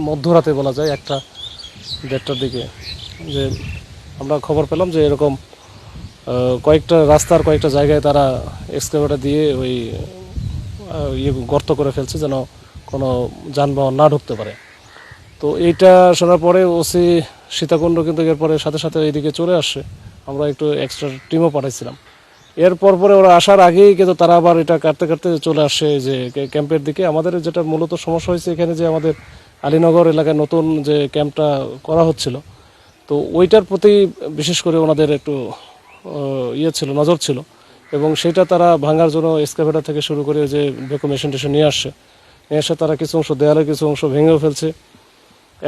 মধ্যরাতে বলা যায় 1টা-1:30টার দিকে যে আমরা খবর পেলাম যে এরকম কয়েকটা রাস্তার কয়েকটা জায়গায় তারা এক্সকাভেটর দিয়ে ওই গর্ত করে ফেলছে যেন কোনো যানবাহন না ঢুকতে পারে। তো এইটা শোনার পরে ওসি সীতাকুণ্ড কিন্তু এরপরে সাথে সাথে এইদিকে চলে আসছে। আমরা একটু এক্সট্রা টিমও পাঠাইছিলাম। এরপর পরে ওরা আসার আগেই কিন্তু তারা আবার এটা কাটতে কাটতে চলে আসে যে ক্যাম্পের দিকে। আমাদের যেটা মূলত সমস্যা হয়েছে এখানে যে আমাদের আলীনগর এলাকায় নতুন যে ক্যাম্পটা করা হচ্ছিল, তো ওইটার প্রতি বিশেষ করে ওনাদের একটু নজর ছিল এবং সেটা তারা ভাঙার জন্য এক্সকাভেটর থেকে শুরু করে যে ভ্যাকুম মেশিন টেশিন নিয়ে এসে তারা কিছু অংশ দেয়ালের কিছু অংশ ভেঙেও ফেলছে,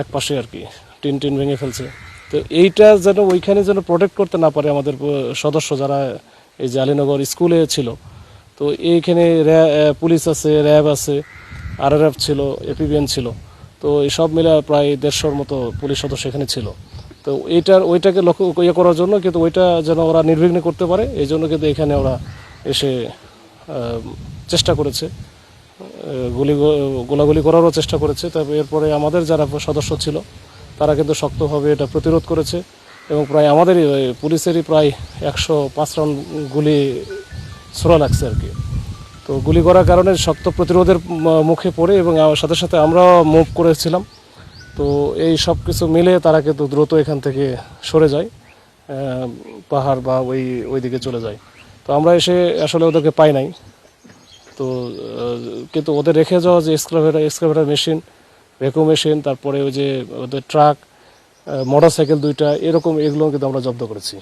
এক পাশে আর কি টিন ভেঙে ফেলছে। তো এইটা যেন ওইখানে যেন প্রোটেক্ট করতে না পারে আমাদের সদস্য যারা এই যে আলীনগর স্কুলে ছিল। তো এইখানে পুলিশ আছে, র্যাব আছে, আরআরএফ ছিল, এপিবিএন ছিল। তো এই সব মিলে প্রায় 150-র মতো পুলিশ সদস্য এখানে ছিল। তো ওইটাকে লক্ষ্য করার জন্য কিন্তু ওইটা যেন ওরা নির্বিঘ্নে করতে পারে এই জন্য কিন্তু এখানে ওরা এসে চেষ্টা করেছে, গোলাগুলি করারও চেষ্টা করেছে। তবে এরপরে আমাদের যারা সদস্য ছিল তারা কিন্তু শক্তভাবে এটা প্রতিরোধ করেছে এবং প্রায় আমাদেরই পুলিশেরই প্রায় 105 রাউন্ড গুলি ছোড়া লাগছে আর কি। তো গুলি করার কারণে শক্ত প্রতিরোধের মুখে পড়ে এবং সাথে সাথে আমরাও মুভ করেছিলাম। তো এই সব কিছু মিলে তারা কিন্তু দ্রুত এখান থেকে সরে যায়, পাহাড় বা ওই দিকে চলে যায়। তো আমরা এসে আসলে ওদেরকে পাই নাই। তো কিন্তু ওদের রেখে যাওয়া যে এক্সকাভেটর মেশিন, ভ্যাকুম মেশিন, তারপরে ওই যে ওদের ট্রাক, মোটরসাইকেল 2টা এরকম এগুলো কিন্তু আমরা জব্দ করেছি।